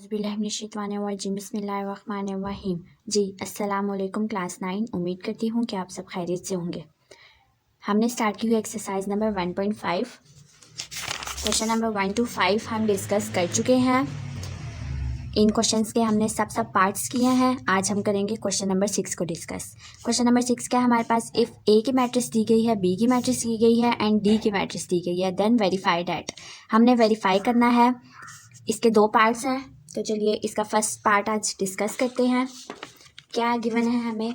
औज़ुबिल्लाहिमिनश्शैतानिर्रजीम बिस्मिल्लाहिर्रहमानिर्रहीम। जी अस्सलाम वालेकुम क्लास 9। उम्मीद करती हूँ कि आप सब खैरियत से होंगे। हमने स्टार्ट की हुई exercise number 1.5 question number 1 to 5 हम डिस्कस कर चुके हैं। इन क्वेश्चंस के हमने सब पार्ट्स किए हैं। आज हम करेंगे क्वेश्चन नंबर 6 को डिस्कस। क्वेश्चन नंबर 6 क्या है हमारे पास, इफ़ ए की मैट्रिक्स दी गई है, बी की मैट्रिक्स दी गई है एंड डी की मैट्रिक्स दी गई है, देन वेरीफाई डैट। हमने वेरीफाई करना है। इसके दो पार्ट्स हैं, तो चलिए इसका फर्स्ट पार्ट आज डिस्कस करते हैं। क्या गिवन है हमें,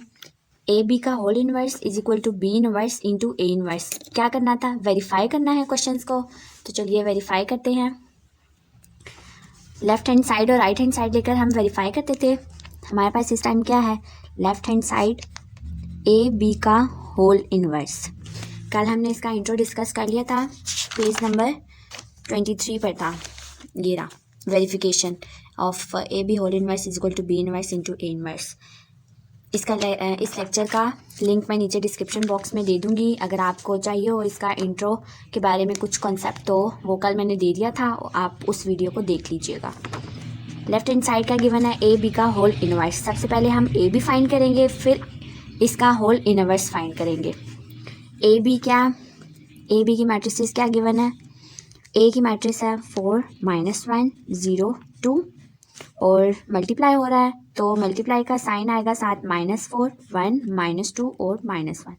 ए बी का whole inverse is equal to B inverse into A inverse. क्या करना था, वेरीफाई करना है क्वेश्चंस को। तो चलिए वेरीफाई करते हैं। लेफ्ट हैंड साइड और राइट हैंड साइड लेकर हम वेरीफाई करते थे। हमारे पास इस टाइम क्या है, left hand side A B का होल इनवर्स। कल हमने इसका इंट्रो डिस्कस कर लिया था, पेज नंबर 23 पर था। ये रहा verification of A B whole inverse is equal to B inverse into A inverse. इस लेक्चर का लिंक मैं नीचे डिस्क्रिप्शन बॉक्स में दे दूंगी। अगर आपको चाहिए हो इसका इंट्रो के बारे में कुछ कॉन्सेप्ट, तो वो कल मैंने दे दिया था, आप उस वीडियो को देख लीजिएगा। लेफ्ट हैंड साइड का गिवन है ए बी का होल इनवर्स। सबसे पहले हम ए बी फाइंड करेंगे, फिर इसका होल इनवर्स फाइंड करेंगे। ए बी की मैट्रिसेस क्या गिवन है, ए की मैट्रिक्स है 4 -1 0 2 और मल्टीप्लाई हो रहा है, तो मल्टीप्लाई का साइन आएगा साथ -4 1 -2 और -1।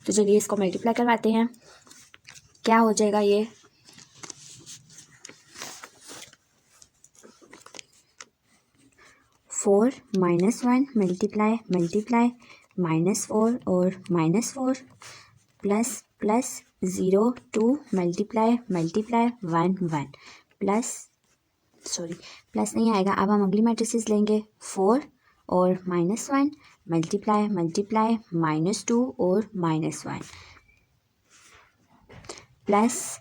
तो चलिए इसको मल्टीप्लाई करवाते हैं। क्या हो जाएगा ये, फोर -1 मल्टीप्लाई -4 और -4 प्लस 0 2 मल्टीप्लाई 1 1 प्लस नहीं आएगा। अब हम अगली मैट्रिसेस लेंगे, 4 और -1 मल्टीप्लाई -2 और -1 प्लस,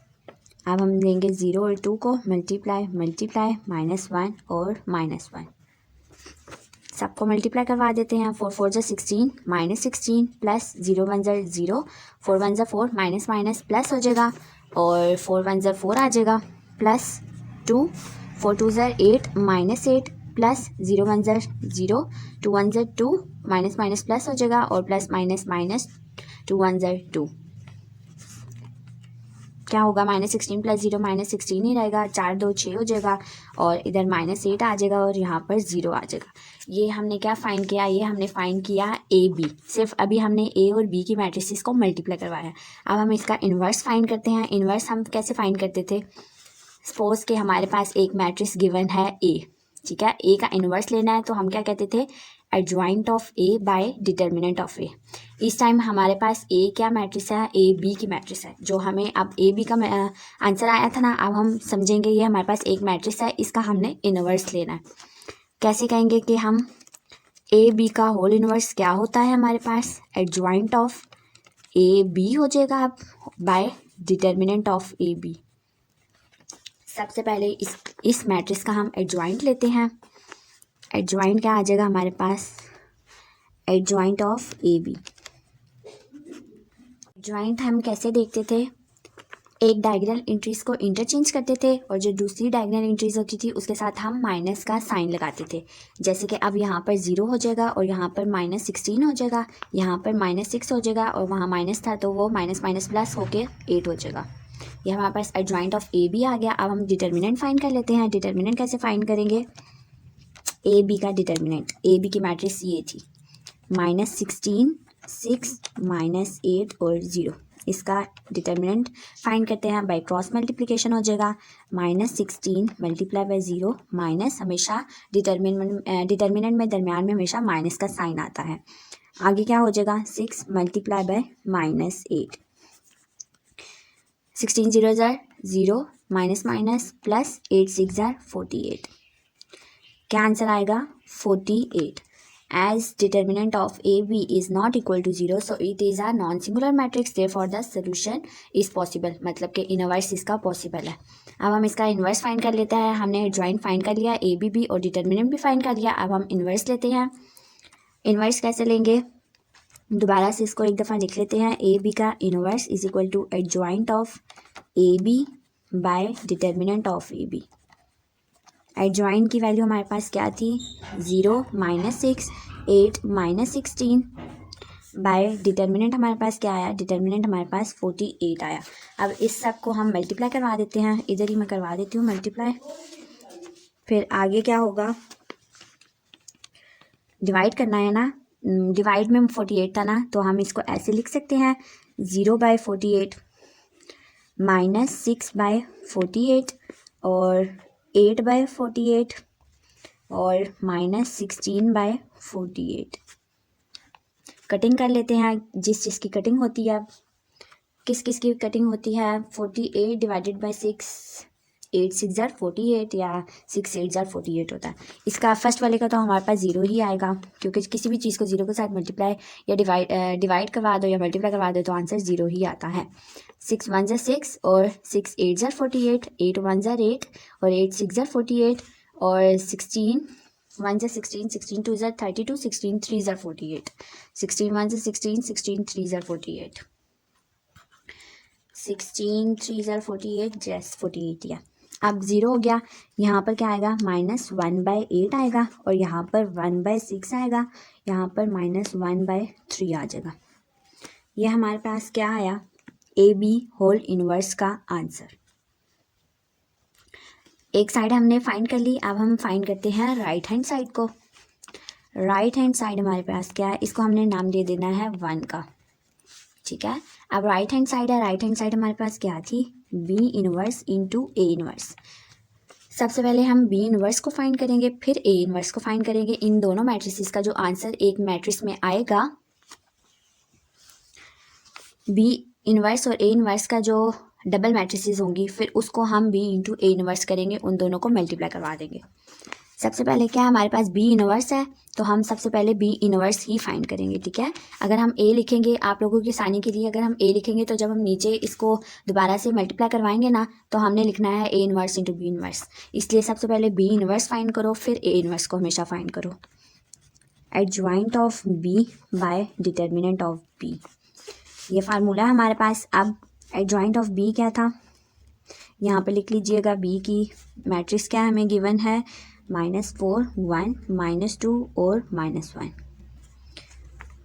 अब हम लेंगे 0 और 2 को मल्टीप्लाई -1 और -1। सबको मल्टीप्लाई करवा देते हैं। 4 4 जा 16 -16 प्लस 0 1 जा 0 4 1 जा 4 माइनस प्लस हो जाएगा और 4 1 जा 4 आ जाएगा प्लस 2 4 2 जा 8 -8 प्लस 0 1 जा 0 2 1 जा 2 माइनस प्लस हो जाएगा और प्लस माइनस 2 1 जा 2। क्या होगा, -16 प्लस 0 -16 ही रहेगा, 4 2 6 हो जाएगा और इधर -8 आ जाएगा और यहाँ पर 0 आ जाएगा। ये हमने क्या फाइंड किया, ये हमने फाइंड किया ए बी। सिर्फ अभी हमने ए और बी की मैट्रिसेस को मल्टीप्लाई करवाया। अब हम इसका इन्वर्स फाइंड करते हैं। इन्वर्स हम कैसे फाइंड करते थे, सपोज के हमारे पास एक मैट्रिक्स गिवन है ए, ठीक है, ए का इन्वर्स लेना है, तो हम क्या कहते थे, adjoint of A by determinant of A. इस टाइम हमारे पास ए क्या मैट्रिक्स है, ए बी की मैट्रिक्स है। जो हमें अब ए बी का आंसर आया था ना, अब हम समझेंगे ये हमारे पास एक मैट्रिक्स है, इसका हमने इन्वर्स लेना है। कैसे कहेंगे कि हम ए बी का होल इन्वर्स क्या होता है, हमारे पास एडजॉइंट ऑफ ए बी हो जाएगा अब by determinant of A B. सबसे पहले इस मैट्रिक्स का हम एडजॉइंट लेते हैं। एडजॉइंट क्या आ जाएगा हमारे पास, adjoint of A B. Adjoint हम कैसे देखते थे, एक डायगोनल एंट्रीज को इंटरचेंज करते थे और जो दूसरी डायगोनल एंट्रीज होती थी उसके साथ हम माइनस का साइन लगाते थे। जैसे कि अब यहाँ पर 0 हो जाएगा और यहाँ पर -16 हो जाएगा, यहाँ पर -6 हो जाएगा और वहाँ माइनस था तो वो माइनस प्लस होके 8 हो जाएगा। ये हमारे पास एडजॉइंट ऑफ ए बी आ गया। अब हम डिटर्मिनेंट फाइंड कर लेते हैं। डिटर्मिनेंट कैसे फाइंड करेंगे, ए बी का डिटर्मिनेंट, ए बी की मैट्रिक्स ये थी -16 6 -8 और 0। इसका डिटर्मिनेंट फाइंड करते हैं, बाय क्रॉस मल्टीप्लिकेशन हो जाएगा। -16 मल्टीप्लाई बाय 0 माइनस, हमेशा डिटर्मिनेंट में दरमियान में हमेशा माइनस का साइन आता है। आगे क्या हो जाएगा, 6 multiply by -8, 16 0 jar 0 minus plus 8 6 jar 48। क्या आंसर आएगा, 48। As determinant of AB is not equal to 0, so it is a non-singular matrix. Therefore, the solution is possible. मतलब कि इनवर्स इसका पॉसिबल है। अब हम इसका इनवर्स फाइंड कर लेते हैं। हमने एडजॉइंट फाइंड कर लिया, ए बी और डिटर्मिनेंट भी फाइंड कर लिया। अब हम इनवर्स लेते हैं। इनवर्स कैसे लेंगे, दोबारा से इसको एक दफ़ा लिख लेते हैं। ए बी का inverse is equal to adjoint of A B by determinant of A B. Adjoint की वैल्यू हमारे पास क्या थी, 0 -6, 8 -16 बाय डिटर्मिनेंट हमारे पास क्या आया, डिटर्मिनेंट हमारे पास 48 आया। अब इस सब को हम मल्टीप्लाई करवा देते हैं, इधर ही मैं करवा देती हूँ मल्टीप्लाई। फिर आगे क्या होगा, डिवाइड करना है ना, डिवाइड में 48 था ना, तो हम इसको ऐसे लिख सकते हैं 0/48 -6/48 और 8/48 और -16/48। कटिंग कर लेते हैं, जिस चीज़ की कटिंग होती है, किस किस की कटिंग होती है, 48 डिवाइडेड बाई 6, 8 6 ज़ार 48 या 6 8 ज़ार 48 होता है। इसका फर्स्ट वाले का तो हमारे पास 0 ही आएगा, क्योंकि किसी भी चीज़ को 0 के साथ मल्टीप्लाई या डिवाइड करवा दो या मल्टीप्लाई करवा दो तो आंसर 0 ही आता है। 6 1 ज़ार 6 और 6 8 ज़ार 48, 8 1 ज़ार 8 और 8 6 ज़ार 48 और 16 1 ज़ार 16, 16 2 ज़ार 32, 16 3 ज़ार 48, 16 1 ज़ार 16, 16 3 ज़ार 48, 16 3 ज़ार 48 जैस 48 या। अब 0 हो गया, यहाँ पर क्या आएगा, -1/8 आएगा और यहाँ पर 1/6 आएगा, यहाँ पर -1/3 आ जाएगा। ये हमारे पास क्या आया, AB होल इनवर्स का आंसर। एक साइड हमने फाइंड कर ली, अब हम फाइंड करते हैं राइट हैंड साइड को। राइट हैंड साइड हमारे पास क्या है, इसको हमने नाम दे देना है 1 का, ठीक है। अब राइट हैंड साइड है, राइट हैंड साइड हमारे पास क्या थी, B inverse into A inverse. सबसे पहले हम B इनवर्स को फाइंड करेंगे, फिर A इनवर्स को फाइंड करेंगे। इन दोनों मैट्रिसेस का जो आंसर एक मैट्रिक्स में आएगा, B इनवर्स और A इनवर्स का जो डबल मैट्रिसेस होंगी, फिर उसको हम B इंटू A इनवर्स करेंगे, उन दोनों को मल्टीप्लाई करवा देंगे। सबसे पहले क्या हमारे पास B इनवर्स है, तो हम सबसे पहले B इनवर्स ही फाइंड करेंगे, ठीक है। अगर हम A लिखेंगे, आप लोगों की आसानी के लिए अगर हम A लिखेंगे तो जब हम नीचे इसको दोबारा से मल्टीप्लाई करवाएंगे ना, तो हमने लिखना है A inverse into B inverse. इसलिए सबसे पहले B इनवर्स फाइंड करो, फिर A इनवर्स को हमेशा फाइंड करो। Adjoint of B bye determinant of B, ये फार्मूला है हमारे पास। अब एडजॉइंट ऑफ B क्या था, यहाँ पे लिख लीजिएगा। B की मैट्रिक्स क्या हमें गिवन है, -4 1 -2 और -1।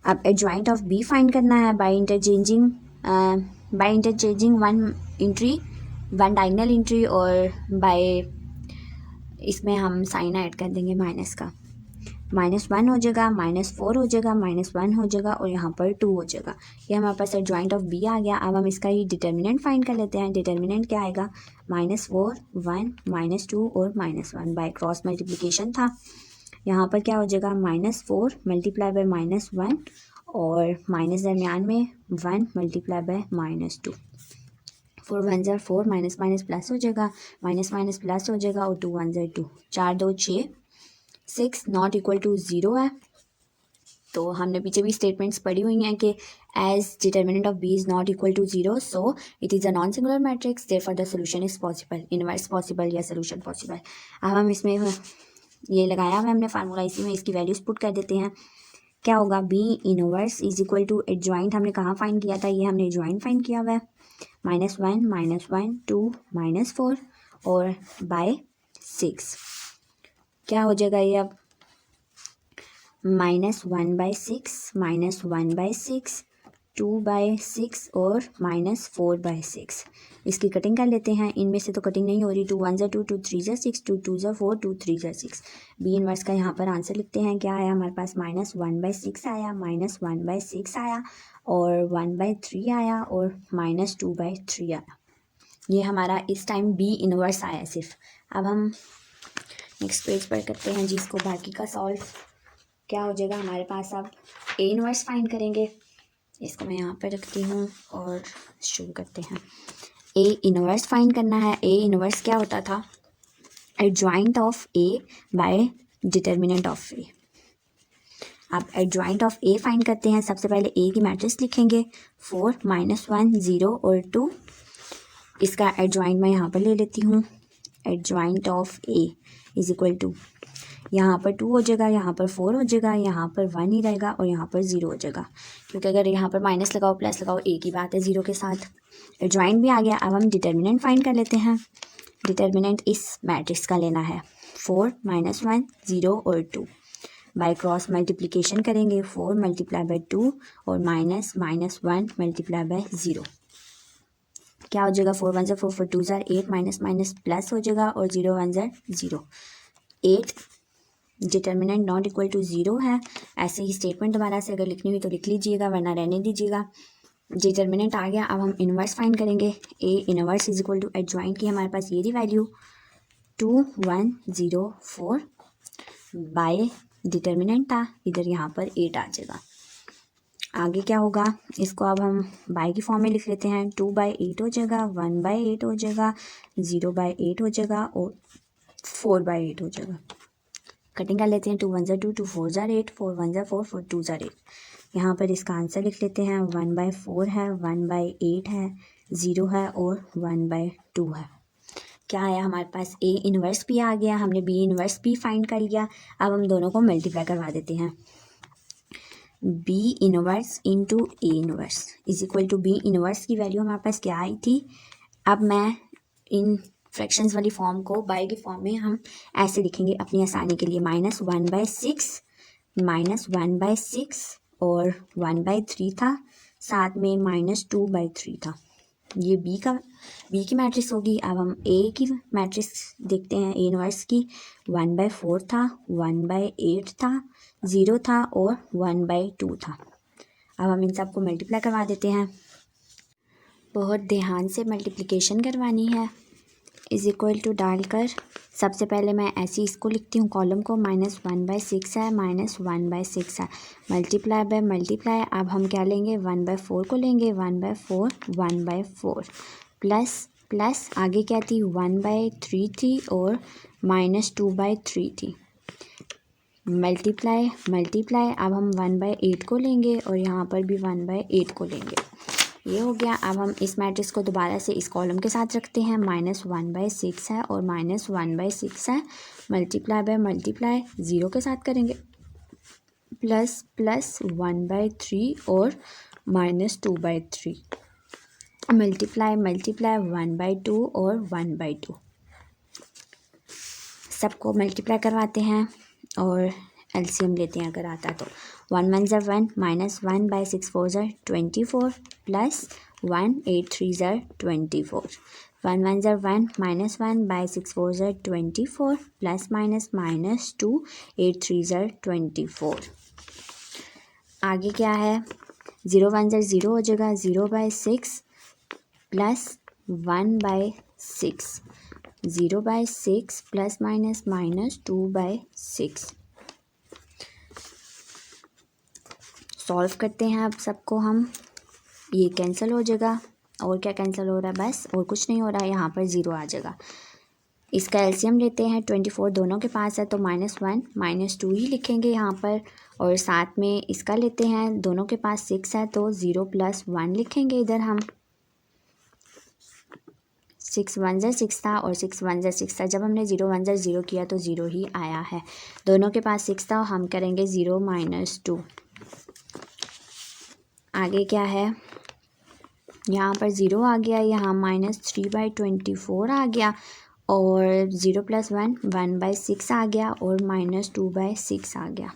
अब एडजॉइंट ऑफ B फाइंड करना है by interchanging one entry, one diagonal entry, और बाय इसमें हम साइन ऐड कर देंगे माइनस का। -1 हो जाएगा, -4 हो जाएगा, -1 हो जाएगा और यहाँ पर 2 हो जाएगा। ये हमारे पास एडजॉइंट ऑफ B आ गया। अब हम इसका ही डिटर्मिनेंट फाइंड कर लेते हैं। डिटर्मिनेंट क्या आएगा, -4 1 -2 और -1 बाय क्रॉस मल्टीप्लिकेशन था। यहाँ पर क्या हो जाएगा, -4 मल्टीप्लाई बाय -1 और माइनस दरमियान में 1 मल्टीप्लाई बाय -2। 4 1 ज़ार 4, माइनस माइनस प्लस हो जाएगा, माइनस माइनस प्लस हो जाएगा और 2 1 ज़ार 2, 4 2 6, 6 नॉट इक्वल टू 0 है। तो हमने पीछे भी स्टेटमेंट्स पढ़ी हुई हैं कि as determinant of B is not equal to 0, so it is a non singular matrix, therefore the solution is possible, inverse possible या सोल्यूशन पॉसिबल। अब हम इसमें ये लगाया हुआ हमने फार्मूला, इसी में इसकी वैल्यूज पुट कर देते हैं। क्या होगा, B inverse is equal to adjoint हमने कहाँ फाइंड किया था, ये हमने एडजॉइंट फाइंड किया हुआ है, -1 2 -4 और बाय 6। क्या हो जाएगा ये, अब -1/6 -1/6 2/6 और -4/6। इसकी कटिंग कर लेते हैं। इनमें से तो कटिंग नहीं हो रही, 2 1 ज़ार 2 2 3 ज़ार 6 2 2 ज़ार 4 2 3 ज़ार 6। B इनवर्स का यहाँ पर आंसर लिखते हैं। क्या आया हमारे पास, -1/6 आया, -1/6 आया और 1/3 आया और -2/3 आया। ये हमारा इस टाइम B इनवर्स आया सिर्फ। अब हम नेक्स्ट पेज पर करते हैं जिसको बाकी का सॉल्व। क्या हो जाएगा हमारे पास, अब A इनवर्स फाइंड करेंगे। इसको मैं यहाँ पर रखती हूँ और शुरू करते हैं। A इनवर्स फाइंड करना है। A इनवर्स क्या होता था, adjoint of A bye determinant of A। अब एडजॉइंट ऑफ A फाइंड करते हैं। सबसे पहले A की मैट्रिक्स लिखेंगे, 4 -1 0 और 2। इसका एडजॉइंट मैं यहाँ पर ले लेती हूँ। Adjoint of A is equal to, यहाँ पर 2 हो जाएगा, यहाँ पर 4 हो जाएगा, यहाँ पर 1 ही रहेगा और यहाँ पर 0 हो जाएगा, क्योंकि अगर यहाँ पर माइनस लगाओ प्लस लगाओ एक ही बात है 0 के साथ। एडजॉइंट भी आ गया। अब हम डिटर्मिनेंट फाइंड कर लेते हैं। डिटर्मिनेंट इस मैट्रिक्स का लेना है, 4 माइनस 1 0 और 2 बाय क्रॉस मल्टीप्लिकेशन करेंगे 4 मल्टीप्लाई बाय 2 और माइनस 1 मल्टीप्लाई बाय 0 क्या हो जाएगा 4 1 4 4 2 8 माइनस माइनस प्लस हो जाएगा और 0 1 0 8 डिटर्मिनेंट नॉट इक्वल टू 0 है। ऐसे ही स्टेटमेंट दोबारा से अगर लिखनी हुई तो लिख लीजिएगा वरना रहने दीजिएगा। डिटर्मिनेंट आ गया। अब हम इन्वर्स फाइंड करेंगे। A inverse is equal to adjoint की हमारे पास ये रही वैल्यू 2104 बाय डिटर्मिनेंट था इधर यहाँ पर 8 आ जाएगा। आगे क्या होगा इसको अब हम बाय की फॉर्म में लिख लेते हैं। 2/8 हो जाएगा, 1/8 हो जाएगा, 0/8 हो जाएगा और 4/8 हो जाएगा। कटिंग कर लेते हैं। 2 1 2 2 4 8 4 1 4 4 2 8। यहाँ पर इसका आंसर लिख लेते हैं। 1/4 है, 1/8 है, 0 है और 1/2 है। क्या आया हमारे पास ए इन्वर्स भी आ गया। हमने बी इन्वर्स भी फाइंड कर लिया। अब हम दोनों को मल्टीप्लाई करवा देते हैं। B inverse into A inverse is equal to B inverse की वैल्यू हमारे पास क्या आई थी। अब मैं इन फ्रैक्शंस वाली फॉर्म को बाय की फॉर्म में हम ऐसे लिखेंगे अपनी आसानी के लिए। -1/6 और 1/3 था, साथ में -2/3 था। ये बी की मैट्रिक्स होगी। अब हम ए की मैट्रिक्स देखते हैं। ए इन्वर्स की 1/4 था, 1/8 था, 0 था और 1/2 था। अब हम इन सब को मल्टीप्लाई करवा देते हैं। बहुत ध्यान से मल्टीप्लिकेशन करवानी है। इज इक्वल टू डालकर सबसे पहले मैं ऐसे इसको लिखती हूँ कॉलम को। -1/6 है, -1/6 है, मल्टीप्लाई बाय मल्टीप्लाई। अब हम क्या लेंगे 1/4 को लेंगे। 1/4 1/4 प्लस आगे क्या थी 1/3 थी और -2/3 थी। मल्टीप्लाई अब हम 1/8 को लेंगे और यहाँ पर भी 1/8 को लेंगे। ये हो गया। अब हम इस मैट्रिक्स को दोबारा से इस कॉलम के साथ रखते हैं। -1/6 है और -1/6 है, मल्टीप्लाई बाय मल्टीप्लाई 0 के साथ करेंगे, प्लस 1/3 और -2/3, मल्टीप्लाई 1/2 और 1/2। सबको मल्टीप्लाई करवाते हैं और एलसीएम लेते हैं अगर आता तो। 1 1 ज़ा 1 -1/6 4 ज़ा 24 प्लस 1 8 3 ज़ा 24। 1 1 ज़ा 1 -1/6 4 ज़ा 24 प्लस -2 8 3 ज़ा 24। आगे क्या है 0 1 ज़ा 0 हो जाएगा, 0/6 प्लस 1/6, 0/6 प्लस -2/6। सॉल्व करते हैं अब सबको हम। ये कैंसिल हो जाएगा और क्या कैंसिल हो रहा है, बस और कुछ नहीं हो रहा है। यहाँ पर 0 आ जाएगा। इसका एलसीएम लेते हैं। 24 दोनों के पास है तो -1 -2 ही लिखेंगे यहाँ पर, और साथ में इसका लेते हैं। दोनों के पास 6 है तो 0 + 1 लिखेंगे इधर हम। 6 1 ज़ा 6 था और 6 1 ज़ा 6 था। जब हमने 0 1 ज़ा 0 किया तो 0 ही आया है। दोनों के पास 6 था, हम करेंगे 0 - 2। आगे क्या है यहाँ पर 0 आ गया, यहाँ -3/24 आ गया और 0 + 1 1/6 आ गया और -2/6 आ गया।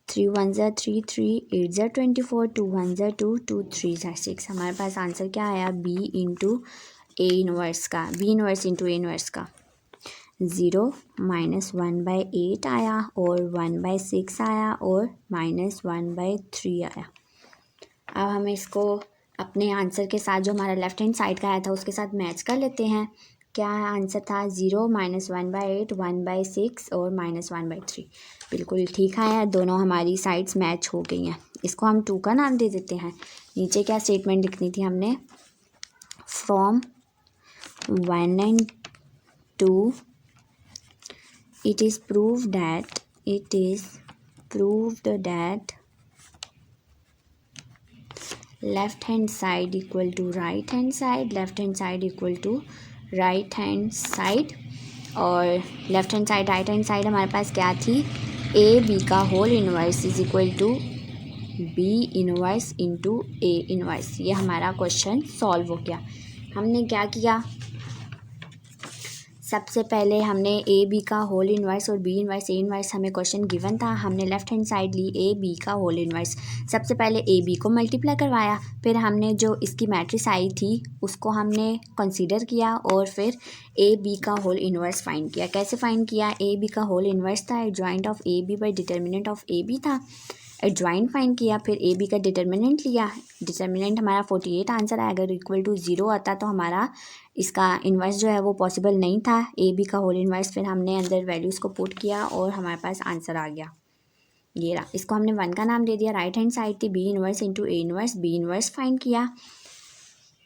3 1 ज़ा 3 3 8 ज़ा 24 2 1 ज़ा 2 2 3 ज़ा 6। हमारे पास आंसर क्या आया बी इंटू ए इन्वर्स का, B inverse into A inverse का। 0 -1/8 आया और 1/6 आया और -1/3 आया। अब हम इसको अपने आंसर के साथ जो हमारा लेफ्ट हैंड साइड का आया था उसके साथ मैच कर लेते हैं। क्या आंसर था 0 -1/8 1/6 और -1/3। बिल्कुल ठीक आया, दोनों हमारी साइड्स मैच हो गई हैं। इसको हम 2 का नाम दे देते हैं। नीचे क्या स्टेटमेंट लिखनी थी हमने, from 1 and 2 it is proved that left hand side equal to right hand side, left hand side equal to right hand side। और left hand side right hand side हमारे पास क्या थी, ए बी का whole inverse is equal to B inverse into A inverse. ये हमारा question solve हो गया। हमने क्या किया, सबसे पहले हमने ए बी का होल इन्वर्स और बी इन्वर्स ए इन्वर्स हमें क्वेश्चन गिवन था। हमने लेफ्ट हैंड साइड ली ए बी का होल इन्वर्स। सबसे पहले ए बी को मल्टीप्लाई करवाया, फिर हमने जो इसकी मैट्रिक्स आई थी उसको हमने कंसीडर किया और फिर ए बी का होल इन्वर्स फाइंड किया। कैसे फाइंड किया? ए बी का होल इन्वर्स था, adjoint of A B by determinant of A B था, एडजॉइंट फाइंड किया, फिर ए बी का डिटर्मिनेंट लिया। डिटर्मिनेंट हमारा 48 आंसर आया। अगर इक्वल टू 0 आता तो हमारा इसका इन्वर्स जो है वो पॉसिबल नहीं था, ए बी का होल इन्वर्स। फिर हमने अंदर वैल्यूज़ को पुट किया और हमारे पास आंसर आ गया, ये रहा। इसको हमने 1 का नाम दे दिया। राइट हैंड साइड थी B inverse into A inverse, B inverse find किया।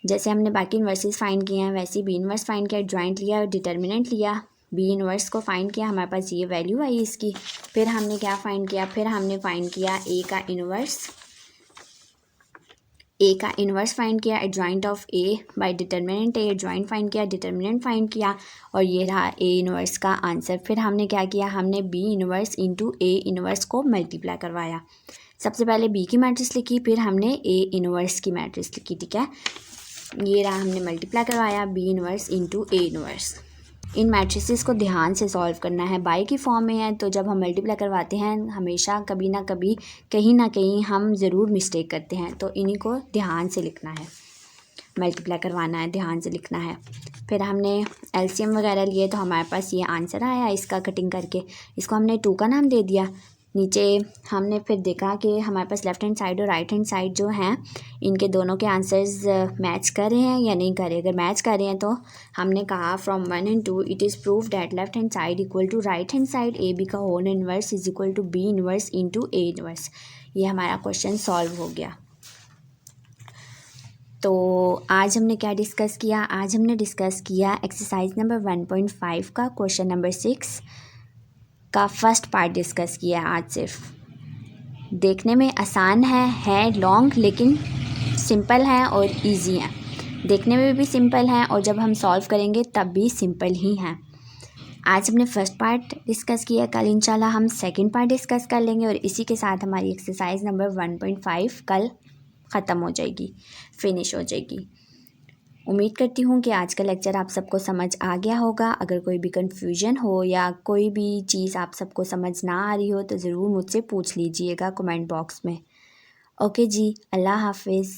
जैसे हमने बाकी इन्वर्सेस फाइंड किए हैं वैसे बी इन्वर्स फाइंड किया, जॉइंट लिया, डिटर्मिनेंट लिया, बी इन्वर्स को फाइंड किया, हमारे पास ये वैल्यू आई इसकी। फिर हमने क्या फाइंड किया? फिर हमने फाइंड किया ए का इन्वर्स, ए का इन्वर्स फाइंड किया, adjoint of A by determinant A, adjoint find किया, डिटर्मिनेंट फाइंड किया और ये रहा ए इन्वर्स का आंसर। फिर हमने क्या किया? हमने B inverse into A inverse को मल्टीप्लाई करवाया। सबसे पहले बी की मैट्रिक्स लिखी, फिर हमने ए इन्वर्स की मैट्रिक्स लिखी, ठीक है। ये रहा, हमने मल्टीप्लाई करवाया B inverse into A inverse. In matrices को ध्यान से सॉल्व करना है, बाई की फॉर्म में है तो जब हम मल्टीप्लाई करवाते हैं हमेशा कभी ना कभी कहीं ना कहीं हम ज़रूर मिस्टेक करते हैं, तो इन्हीं को ध्यान से लिखना है, मल्टीप्लाई करवाना है, ध्यान से लिखना है। फिर हमने एलसीएम वगैरह लिए तो हमारे पास ये आंसर आया इसका कटिंग करके। इसको हमने 2 का नाम दे दिया। नीचे हमने फिर देखा कि हमारे पास लेफ़्ट हैंड साइड और राइट हैंड साइड जो हैं इनके दोनों के आंसर्स मैच कर रहे हैं या नहीं कर रहे। अगर मैच कर रहे हैं तो हमने कहा from 1 and 2 it is prove that left hand side equal to right hand side A B का whole inverse is equal to B inverse into A inverse. ये हमारा क्वेश्चन सॉल्व हो गया। तो आज हमने क्या डिस्कस किया? आज हमने डिस्कस किया एक्सरसाइज नंबर 1.5 का क्वेश्चन नंबर 6 का फर्स्ट पार्ट डिस्कस किया आज। सिर्फ देखने में आसान है लॉन्ग लेकिन सिंपल है और इजी है। देखने में भी सिंपल है और जब हम सॉल्व करेंगे तब भी सिंपल ही हैं। आज हमने फर्स्ट पार्ट डिस्कस किया, कल इंशाल्लाह हम सेकंड पार्ट डिस्कस कर लेंगे और इसी के साथ हमारी एक्सरसाइज नंबर 1.5 कल ख़त्म हो जाएगी, फिनिश हो जाएगी। उम्मीद करती हूँ कि आज का लेक्चर आप सबको समझ आ गया होगा। अगर कोई भी कन्फ्यूजन हो या कोई भी चीज़ आप सबको समझ ना आ रही हो तो ज़रूर मुझसे पूछ लीजिएगा कमेंट बॉक्स में। ओके जी, अल्लाह हाफिज़।